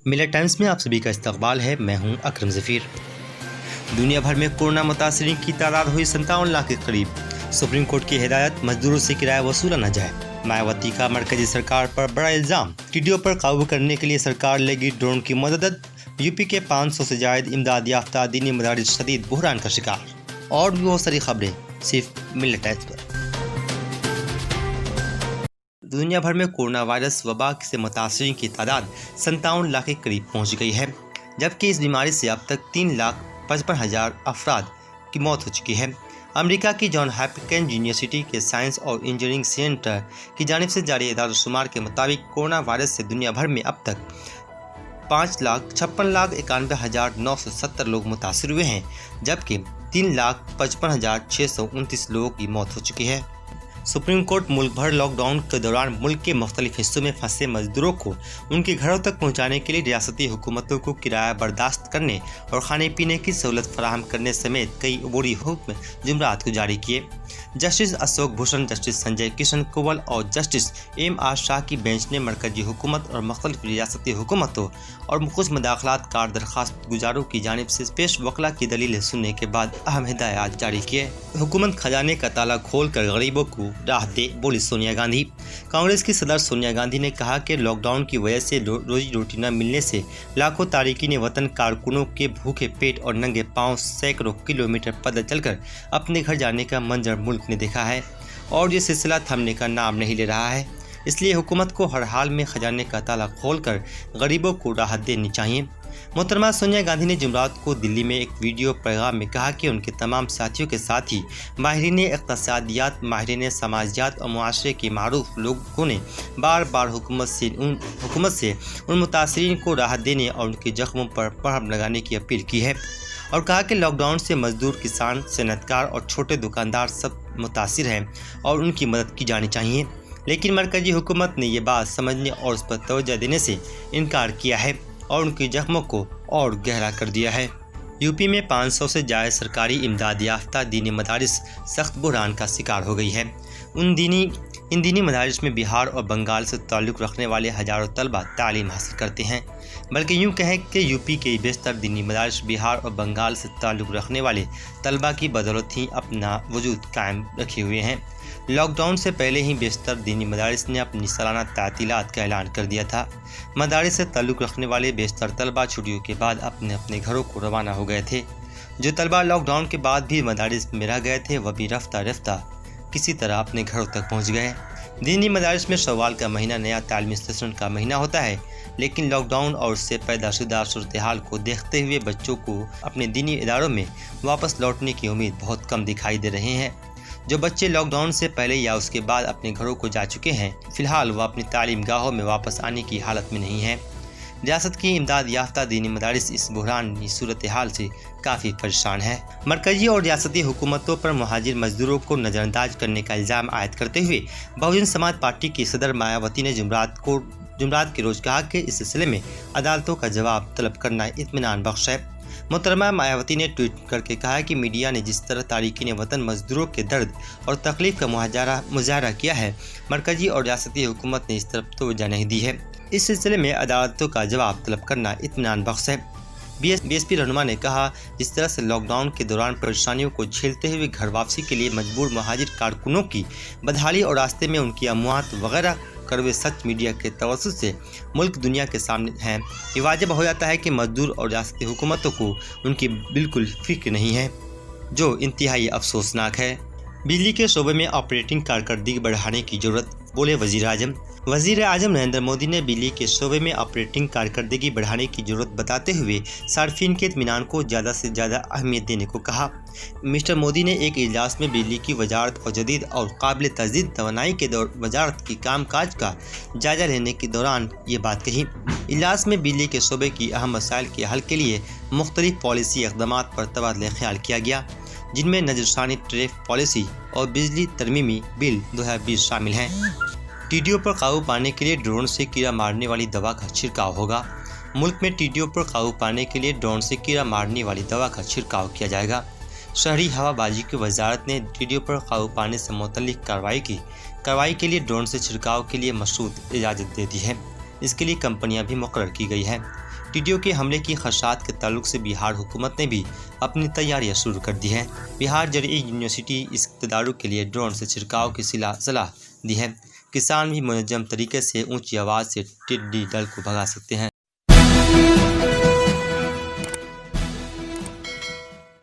Miller times में आप सभी का इस्तकबाल है। मैं हूं अकरम ज़फ़ीर। दुनिया भर में कोरोना मुतासरीन की तादाद हुई 57 लाख के करीब। सुप्रीम कोर्ट की हिदायत, मजदूरों से किराया वसूला न जाए। मायावती का मरकजी सरकार पर बड़ा इल्ज़ाम। टिड्डियों पर काबू करने के लिए सरकार लेगी ड्रोन की मदद। यूपी के 500 से जायद इमदाद याफ्ता दीनी मदारिस शदीद बुहरान का शिकार। और भी बहुत सारी खबरें सिर्फ मिलर टाइम्स पर। दुनिया भर में कोरोना वायरस वबा से मुतासरीन की तादाद 57 लाख के करीब पहुंच गई है, जबकि इस बीमारी से अब तक 3,55,000 अफराद की मौत हो चुकी है। अमेरिका की जॉन हॉपकिंस यूनिवर्सिटी के साइंस और इंजीनियरिंग सेंटर की जानिब से जारी इदाद-ओ-शुमार के मुताबिक कोरोना वायरस से दुनिया भर में अब तक 5,56,91,970 लोग मुतासर हुए हैं, जबकि 3,55,629 लोगों की मौत हो चुकी है। सुप्रीम कोर्ट मुल्क भर लॉकडाउन के दौरान मुल्क के मुख्तलिफ हिस्सों में फंसे मजदूरों को उनके घरों तक पहुंचाने के लिए रियासती हुकूमतों को किराया बर्दाश्त करने और खाने पीने की सहूलत फराहम करने समेत कई अबूरी हुक्म जुमरात को जारी किए। जस्टिस अशोक भूषण, जस्टिस संजय किशन कोवल और जस्टिस M.R. शाह की बेंच ने मरकजी हुकूमत और मुख्तलिफ रियासती हुकूमतों और कुछ मदाखलात कार दरख्वास्त गुजारों की जानिब से पेश वकला की दलीलें सुनने के बाद अहम हिदायत जारी किए। हुकूमत खजाने का ताला खोल कर गरीबों को राहत दे, बोली सोनिया गांधी। कांग्रेस की सदर सोनिया गांधी ने कहा कि लॉकडाउन की वजह से रोजी रोटी न मिलने से लाखों तारिकीन वतन कारकुनों के भूखे पेट और नंगे पांव सैकड़ों किलोमीटर पैदल चलकर अपने घर जाने का मंजर मुल्क ने देखा है और ये सिलसिला थमने का नाम नहीं ले रहा है। इसलिए हुकूमत को हर हाल में खजाने का ताला खोलकर गरीबों को राहत देनी चाहिए। मोहतरमा सोनिया गांधी ने जुमरात को दिल्ली में एक वीडियो पैगाम में कहा कि उनके तमाम साथियों के साथ ही माहिरीन इक़्तिसादियात, माहिरीन समाजियात और मुआशरे के मारूफ लोगों ने बार बार हुकूमत से उन मुतासरीन को राहत देने और उनके जख्मों पर मरहम लगाने की अपील की है और कहा कि लॉकडाउन से मजदूर, किसान, सनअतकार और छोटे दुकानदार सब मुतासिर हैं और उनकी मदद की जानी चाहिए। लेकिन मरकजी हुकूमत ने ये बात समझने और उस पर तवज्जो देने से इनकार किया है और उनके जख्मों को और गहरा कर दिया है। यूपी में 500 से जायद सरकारी इमदाद याफ्ता दीनी मदारिस सख्त बुहरान का शिकार हो गई है। इन दीनी मदारिस में बिहार और बंगाल से ताल्लुक़ रखने वाले हज़ारों तलबा तालीम हासिल करते हैं। बल्कि यूँ कहें कि यूपी के बेशतर दीनी मदारिस बिहार और बंगाल से ताल्लुक़ रखने वाले तलबा की बदौलत ही अपना वजूद कायम रखे हुए हैं। लॉकडाउन से पहले ही बेशतर दीनी मदारिस ने अपनी सालाना तातीलात का ऐलान कर दिया था। मदारिस से ताल्लुक़ रखने वाले बेशतर तलबा छुट्टियों के बाद अपने अपने घरों को रवाना हो गए थे। जो तलबा लॉकडाउन के बाद भी मदारिस में रह गए थे, वह भी रफ्ता रफ्ता किसी तरह अपने घरों तक पहुँच गए। दीनी मदारिस में शव्वाल का महीना नया तालीमी सेशन का महीना होता है, लेकिन लॉकडाउन और उससे पैदाशुदा सूरत हाल को देखते हुए बच्चों को अपने दीनी इदारों में वापस लौटने की उम्मीद बहुत कम दिखाई दे रहे हैं। जो बच्चे लॉकडाउन से पहले या उसके बाद अपने घरों को जा चुके हैं, फिलहाल वह अपनी तालीम गाहों में वापस आने की हालत में नहीं है। रियासत की इमदाद याफ्ता दीनी मदारिस इस बुहरानी सूरत हाल से काफ़ी परेशान है। मरकजी और रियासती हुकूमतों पर मुहाजिर मजदूरों को नज़रअंदाज करने का इल्ज़ाम आयद करते हुए बहुजन समाज पार्टी की सदर मायावती ने जुमरात के रोज़ कहा कि इस सिलसिले में अदालतों का जवाब तलब करना इत्मीनान बख्श है। मोहतरमा मायावती ने ट्वीट करके कहा कि मीडिया ने जिस तरह तारिकीन वतन मजदूरों के दर्द और तकलीफ का मुजाहरा किया है, मरकजी और रियासती हुकूमत ने इस तरफ तवज्जो नहीं दी है। इस सिलसिले में अदालतों का जवाब तलब करना इत्मीनान बख्श है। BSP रहनुमा ने कहा, जिस तरह से लॉकडाउन के दौरान परेशानियों को झेलते हुए घर वापसी के लिए मजबूर मुहाजिर कारकुनों की बदहाली और रास्ते में उनकी अमवात वगैरह कड़वे सच मीडिया के तवज्जुह से मुल्क दुनिया के सामने हैं, ये वाजिब हो जाता है कि मजदूर और रियासती हुकूमतों को उनकी बिल्कुल फिक्र नहीं है, जो इंतहाई अफसोसनाक है। बिजली के शोबे में ऑपरेटिंग कारकर्दगी बढ़ाने की जरूरत, बोले वज़ीर आज़म नरेंद्र मोदी ने बिजली के शोबे में ऑपरेटिंग कारकर्दगी बढ़ाने की जरूरत बताते हुए सार्फिन के इत्मीनान को ज़्यादा से ज़्यादा अहमियत देने को कहा। मिस्टर मोदी ने एक इजलास में बिजली की वजारत और जदीद और काबिल तजदीद तवानाई के वजारत की कामकाज का जायजा लेने के दौरान ये बात कही। इजलास में बिजली के शोबे की अहम मसाइल के हल के लिए मुख्तलिफ पॉलिसी इक़दामात पर तबादला ख्याल किया गया, जिनमें नजरसानी टैरिफ पॉलिसी और बिजली तरमीमी बिल 2020 शामिल हैं। टिड्डियों पर काबू पाने के लिए ड्रोन से कीड़ा मारने वाली दवा का छिड़काव होगा। मुल्क में टिड्डियों पर काबू पाने के लिए ड्रोन से कीड़ा मारने वाली दवा का छिड़काव किया जाएगा। शहरी हवाबाजी की वजारत ने टिड्डियों पर काबू पाने से मुतल्लिक कार्रवाई के लिए ड्रोन से छिड़काव के लिए मशरूत इजाज़त दे दी है। इसके लिए कंपनियां भी मुकर्रर की गई है। ٹڈیوں کے حملے کی خدشات کے تعلق سے بہار حکومت نے بھی اپنی تیاریاں شروع کر دی ہیں۔ بہار زرعی یونیورسٹی اس اقتداروں کے لیے ڈرون سے چھڑکاؤ کی صلاح دی ہے۔ کسان بھی منظم طریقے سے اونچی آواز سے ٹڈی دل کو بھگا سکتے ہیں۔